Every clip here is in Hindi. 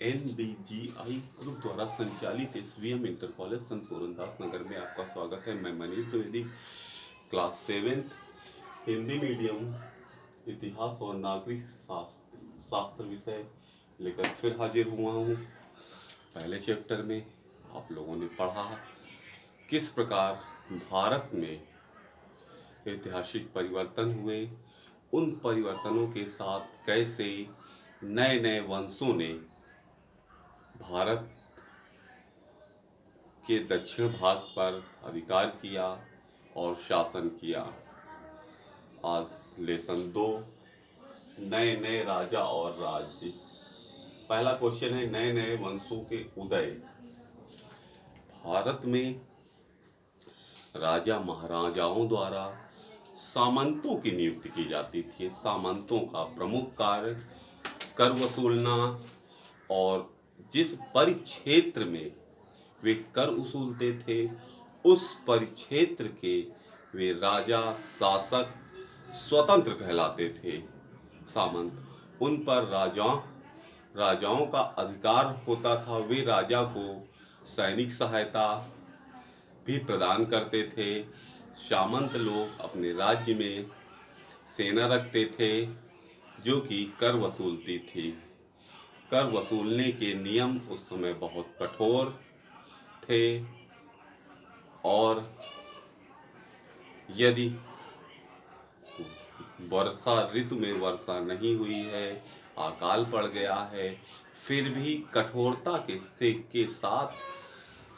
NBGI ग्रुप द्वारा संचालित SVM इंटर कॉलेज संत पूरनदास नगर में आपका स्वागत है। मैं मनीष द्विवेदी क्लास 7 हिंदी मीडियम इतिहास और नागरिक शास्त्र विषय लेकर फिर हाजिर हुआ हूँ। पहले चैप्टर में आप लोगों ने पढ़ा किस प्रकार भारत में ऐतिहासिक परिवर्तन हुए, उन परिवर्तनों के साथ कैसे नए नए वंशों ने भारत के दक्षिण भाग पर अधिकार किया और शासन किया। आज लेसन 2 नए नए राजा और राज्य। पहला क्वेश्चन है नए नए वंशों के उदय। भारत में राजा महाराजाओं द्वारा सामंतों की नियुक्ति की जाती थी। सामंतों का प्रमुख कार्य कर वसूलना और जिस परिक्षेत्र में वे कर वसूलते थे उस परिक्षेत्र के वे राजा शासक स्वतंत्र कहलाते थे। सामंत उन पर राजाओं का अधिकार होता था। वे राजा को सैनिक सहायता भी प्रदान करते थे। सामंत लोग अपने राज्य में सेना रखते थे जो कि कर वसूलती थी। कर वसूलने के नियम उस समय बहुत कठोर थे और यदि वर्षा ऋतु में वर्षा नहीं हुई है, अकाल पड़ गया है, फिर भी कठोरता के साथ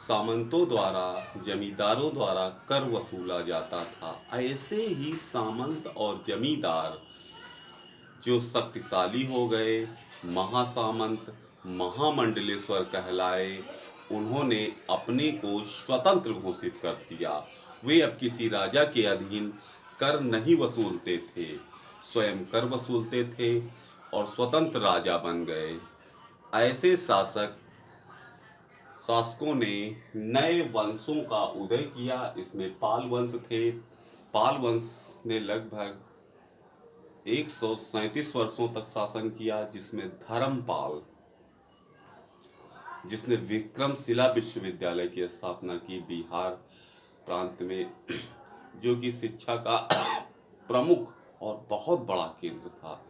सामंतों द्वारा जमींदारों द्वारा कर वसूला जाता था। ऐसे ही सामंत और जमींदार जो शक्तिशाली हो गए, महासामंत महामंडलेश्वर कहलाए, उन्होंने अपने को स्वतंत्र घोषित कर दिया। वे अब किसी राजा के अधीन कर नहीं वसूलते थे, स्वयं कर वसूलते थे और स्वतंत्र राजा बन गए। ऐसे शासकों ने नए वंशों का उदय किया। इसमें पाल वंश थे। पाल वंश ने लगभग 137 वर्षों तक शासन किया, जिसमें धर्मपाल जिसने विक्रमशिला विश्वविद्यालय की स्थापना की बिहार प्रांत में, जो कि शिक्षा का प्रमुख और बहुत बड़ा केंद्र था,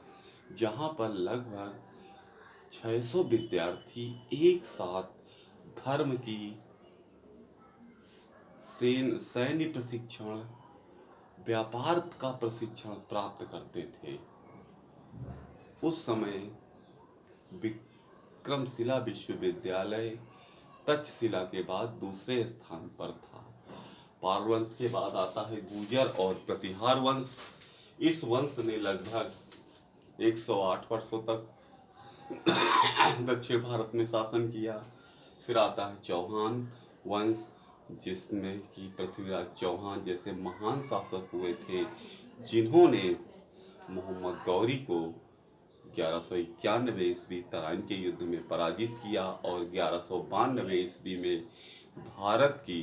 जहां पर लगभग 600 विद्यार्थी एक साथ धर्म की सैन्य प्रशिक्षण, व्यापार का प्रशिक्षण प्राप्त करते थे। उस समय विक्रमशिला विश्वविद्यालय तक्षशिला के बाद दूसरे स्थान पर था। पाल वंश के बाद आता है गुर्जर और प्रतिहार वंश। इस वंश ने लगभग 108 वर्षों तक दक्षिण भारत में शासन किया। फिर आता है चौहान वंश, जिसमें कि पृथ्वीराज चौहान जैसे महान शासक हुए थे, जिन्होंने मोहम्मद गौरी को 1191 ईस्वी तराइन के युद्ध में पराजित किया और 1192 ईस्वी में भारत की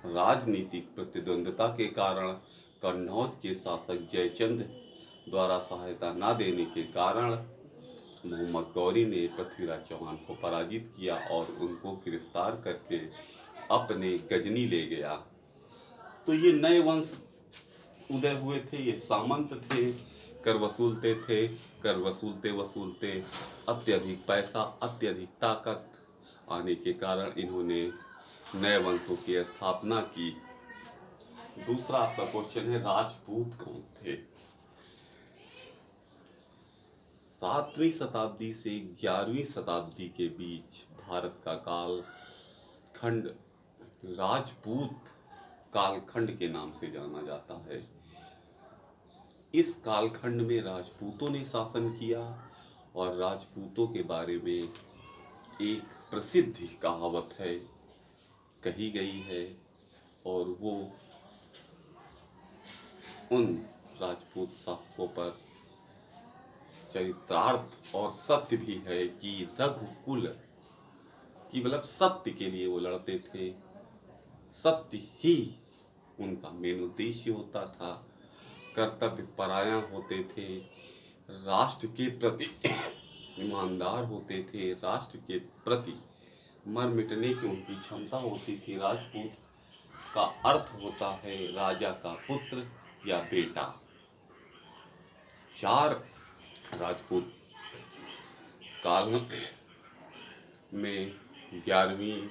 राजनीतिक प्रतिद्वंदता के कारण कन्नौज के शासक जयचंद द्वारा सहायता न देने के कारण मोहम्मद गौरी ने पृथ्वीराज चौहान को पराजित किया और उनको गिरफ्तार करके अपने गजनी ले गया। तो ये नए वंश उदय हुए थे। ये सामंत थे, कर वसूलते थे। कर वसूलते वसूलते अत्यधिक पैसा, अत्यधिक ताकत आने के कारण इन्होंने नए वंशों की स्थापना की। दूसरा आपका क्वेश्चन है राजपूत कौन थे। 7वीं शताब्दी से 11वीं शताब्दी के बीच भारत का कालखंड राजपूत कालखंड के नाम से जाना जाता है। इस कालखंड में राजपूतों ने शासन किया और राजपूतों के बारे में एक प्रसिद्ध कहावत है, कही गई है, और वो उन राजपूत शासकों पर चरितार्थ और सत्य भी है कि रघुकुल की मतलब सत्य के लिए वो लड़ते थे। सत्य ही उनका मेन उद्देश्य होता था। कर्तव्य परायण होते थे। राष्ट्र के प्रति ईमानदार होते थे, राष्ट्र के प्रति मर मिटने की उनकी क्षमता होती थी। राजपूत का अर्थ होता है राजा का पुत्र या बेटा। 4 राजपूत काल में 11वीं,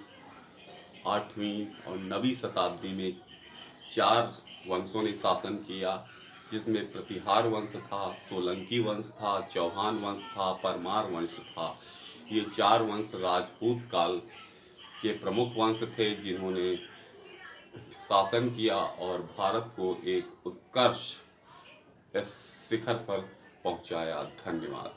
8वीं और 9वीं शताब्दी में 4 वंशों ने शासन किया, जिसमें प्रतिहार वंश था, सोलंकी वंश था, चौहान वंश था, परमार वंश था। ये 4 वंश राजपूत काल के प्रमुख वंश थे, जिन्होंने शासन किया और भारत को एक उत्कर्ष शिखर पर पहुंचाया। धन्यवाद।